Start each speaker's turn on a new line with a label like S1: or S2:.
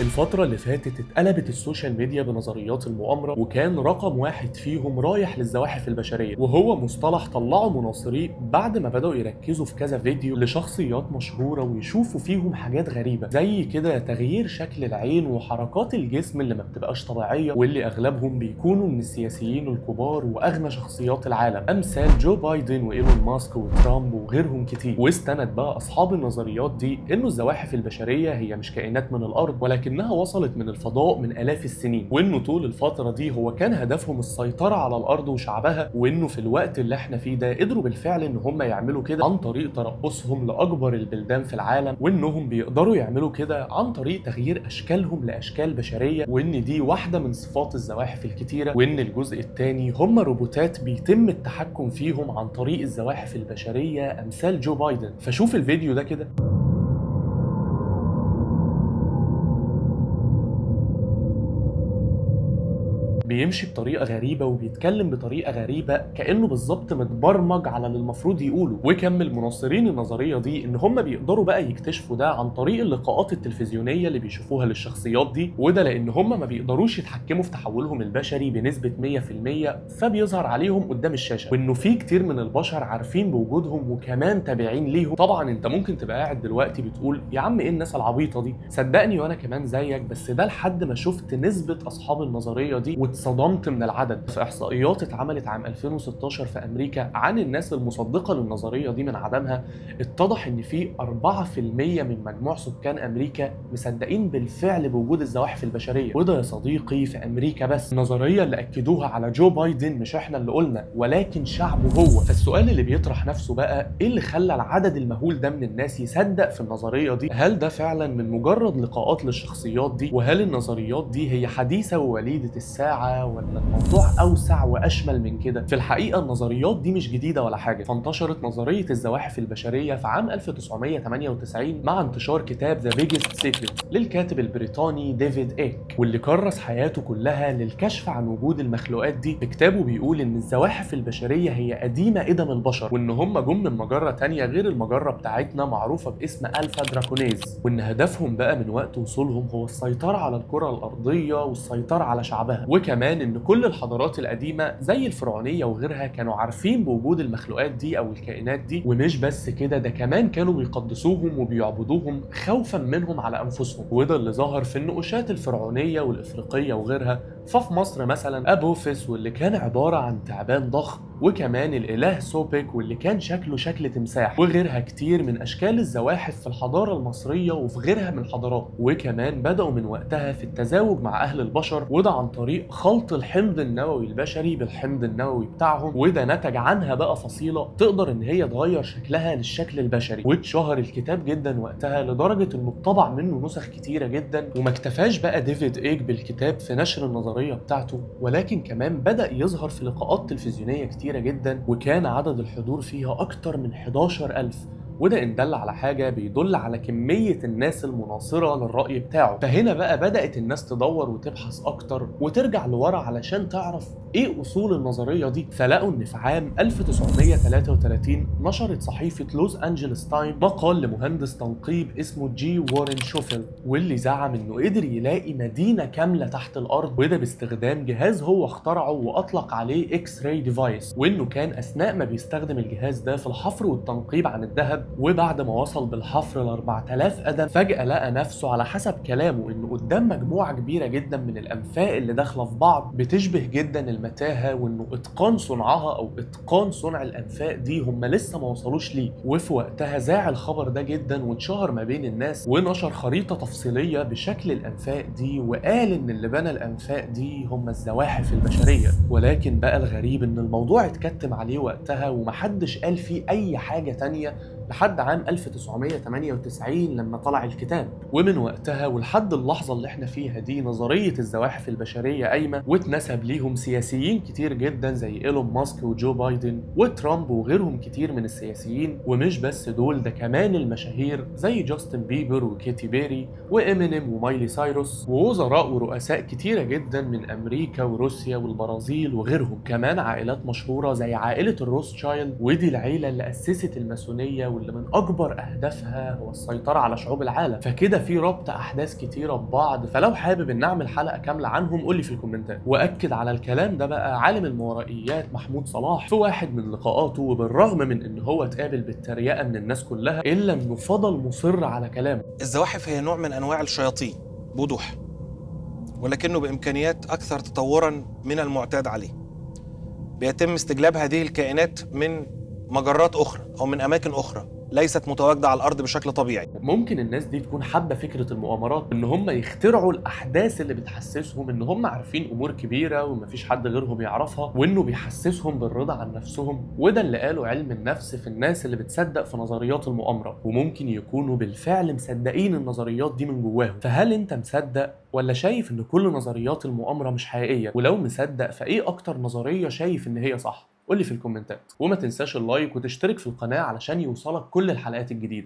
S1: الفترة اللي فاتت اتقلبت السوشيال ميديا بنظريات المؤامرة، وكان رقم واحد فيهم رايح للزواحف البشرية، وهو مصطلح طلعه مناصريه بعد ما بدأوا يركزوا في كذا فيديو لشخصيات مشهورة ويشوفوا فيهم حاجات غريبة زي كده تغيير شكل العين وحركات الجسم اللي ما بتبقاش طبيعية، واللي أغلبهم بيكونوا من السياسيين الكبار وأغنى شخصيات العالم أمثال جو بايدن وإيلون ماسك وترامب وغيرهم كتير. واستند بقى أصحاب النظريات دي إنه الزواحف البشرية هي مش كائنات من الأرض، ولكنها وصلت من الفضاء من آلاف السنين، وإنه طول الفترة دي هو كان هدفهم السيطرة على الأرض وشعبها، وإنه في الوقت اللي احنا فيه ده قدروا بالفعل إن هم يعملوا كده عن طريق ترأسهم لأكبر البلدان في العالم، وإنهم بيقدروا يعملوا كده عن طريق تغيير أشكالهم لأشكال بشرية، وإن دي واحدة من صفات الزواحف الكتيرة، وإن الجزء الثاني هم روبوتات بيتم التحكم فيهم عن طريق الزواحف البشرية أمثال جو بايدن. فشوف الفيديو ده كده. بيمشي بطريقه غريبه وبيتكلم بطريقه غريبه كانه بالظبط متبرمج على اللي المفروض يقوله. وكمل مناصرين النظريه دي ان هم بيقدروا بقى يكتشفوا ده عن طريق اللقاءات التلفزيونيه اللي بيشوفوها للشخصيات دي، وده لان هم ما بيقدروش يتحكموا في تحولهم البشري بنسبه 100%، فبيظهر عليهم قدام الشاشه، وانه في كتير من البشر عارفين بوجودهم وكمان تابعين ليهم. طبعا انت ممكن تبقى قاعد دلوقتي بتقول يا عم ايه الناس العبيطه دي، صدقني وانا كمان زيك، بس ده لحد ما شفت نسبه اصحاب النظريه دي واتصدمت من العدد. في احصائيات اتعملت عام 2016 في امريكا عن الناس المصدقه للنظريه دي من عدمها، اتضح ان في 4% من مجموع سكان امريكا مصدقين بالفعل بوجود الزواحف البشريه، وده يا صديقي في امريكا بس. النظريه اللي اكدوها على جو بايدن مش احنا اللي قلنا، ولكن شعبه هو. فالسؤال اللي بيطرح نفسه بقى ايه اللي خلى العدد المهول ده من الناس يصدق في النظريه دي؟ هل ده فعلا من مجرد لقاءات للشخصيات دي؟ وهل النظريات دي هي حديثه ووليده الساعه، ولا الموضوع اوسع واشمل من كده؟ في الحقيقه النظريات دي مش جديده ولا حاجه، فانتشرت نظريه الزواحف البشريه في عام 1998 مع انتشار كتاب ذا بيجست سيكريت للكاتب البريطاني ديفيد ايك، واللي كرس حياته كلها للكشف عن وجود المخلوقات دي. في كتابه بيقول ان الزواحف البشريه هي قديمه قدم البشر، وان هم جم من مجره تانية غير المجره بتاعتنا معروفه باسم الفا دراكونيز، وان هدفهم بقى من وقت وصولهم هو السيطره على الكره الارضيه والسيطره على شعبها. وكمان ان كل الحضارات القديمه زي الفرعونيه وغيرها كانوا عارفين بوجود المخلوقات دي او الكائنات دي، ومش بس كده، ده كمان كانوا بيقدسوهم وبيعبدوهم خوفا منهم على انفسهم. وده اللي ظهر في النقوشات الفرعونيه والافريقيه وغيرها. ففي مصر مثلا ابوفيس واللي كان عباره عن تعبان ضخم، وكمان الاله سوبك واللي كان شكله شكل تمساح، وغيرها كتير من اشكال الزواحف في الحضاره المصريه وفي غيرها من الحضارات. وكمان بداوا من وقتها في التزاوج مع اهل البشر، وده عن طريق خلط الحمض النووي البشري بالحمض النووي بتاعهم، وده نتج عنها بقى فصيله تقدر ان هي تغير شكلها للشكل البشري. واتشهر الكتاب جدا وقتها لدرجه انه اتطبع منه نسخ كتيره جدا. وما اكتفاش بقى ديفيد ايك بالكتاب في نشر النظريه بتاعته، ولكن كمان بدا يظهر في لقاءات تلفزيونيه كتيره جدا، وكان عدد الحضور فيها اكتر من 11,000. وده إن دل على حاجة بيدل على كمية الناس المناصرة للرأي بتاعه. فهنا بقى بدأت الناس تدور وتبحث أكتر وترجع لورا علشان تعرف إيه أصول النظرية دي. فلقوا إن في عام 1933 نشرت صحيفة لوس أنجلس تايم مقال لمهندس تنقيب اسمه جي وارين شوفيل، واللي زعم إنه قدر يلاقي مدينة كاملة تحت الأرض، وده باستخدام جهاز هو اخترعه وأطلق عليه إكس راي ديفايس، وإنه كان أثناء ما بيستخدم الجهاز ده في الحفر والتنقيب عن الذهب، وبعد ما وصل بالحفر ل 4000 قدم فجأة لقى نفسه على حسب كلامه انه قدام مجموعة كبيرة جدا من الانفاق اللي داخلة في بعض بتشبه جدا المتاهة، وانه اتقان صنعها او اتقان صنع الانفاق دي هم لسه ما وصلوش ليه. وفي وقتها ذاع الخبر ده جدا واتشهر ما بين الناس، ونشر خريطة تفصيلية بشكل الانفاق دي، وقال ان اللي بنى الانفاق دي هم الزواحف البشرية. ولكن بقى الغريب ان الموضوع اتكتم عليه وقتها ومحدش قال فيه اي حاجة تانية لحد عام 1998 لما طلع الكتاب. ومن وقتها ولحد اللحظة اللي احنا فيها دي نظرية الزواحف البشرية قايمة، واتنسب ليهم سياسيين كتير جدا زي إيلون ماسك وجو بايدن وترامب وغيرهم كتير من السياسيين. ومش بس دول، ده كمان المشاهير زي جاستن بيبر وكيتي بيري وإمينيم ومايلي سايروس، ووزراء ورؤساء كتيرة جدا من أمريكا وروسيا والبرازيل وغيرهم. كمان عائلات مشهورة زي عائلة الروثشايلد، ودي العيلة اللي أسست الماسونية واللي من أكبر أهدافها هو السيطرة على شعوب العالم، فكده في ربط أحداث كتيرة ببعض. فلو حابب إن أعمل حلقة كاملة عنهم قولي في الكومنتات. وأكد على الكلام ده بقى عالم الماورائيات محمود صلاح في واحد من لقاءاته، وبالرغم من إن هو اتقابل بالتريقة من الناس كلها إلا إنه فضل مصر على كلامه.
S2: الزواحف هي نوع من أنواع الشياطين بوضوح، ولكنه بإمكانيات أكثر تطوراً من المعتاد عليه. بيتم استجلاب هذه الكائنات من مجرات أخرى أو من أماكن أخرى ليست متواجدة على الأرض بشكل طبيعي.
S1: ممكن الناس دي تكون حابة فكرة المؤامرات، ان هم يخترعوا الاحداث اللي بتحسسهم ان هم عارفين امور كبيرة ومفيش حد غيرهم يعرفها، وانه بيحسسهم بالرضا عن نفسهم. وده اللي قاله علم النفس في الناس اللي بتصدق في نظريات المؤامرة، وممكن يكونوا بالفعل مصدقين النظريات دي من جواهم. فهل انت مصدق ولا شايف ان كل نظريات المؤامرة مش حقيقية؟ ولو مصدق فايه اكتر نظرية شايف ان هي صح؟ قولي في الكومنتات. وما تنساش اللايك وتشترك في القناة علشان يوصلك كل الحلقات الجديدة.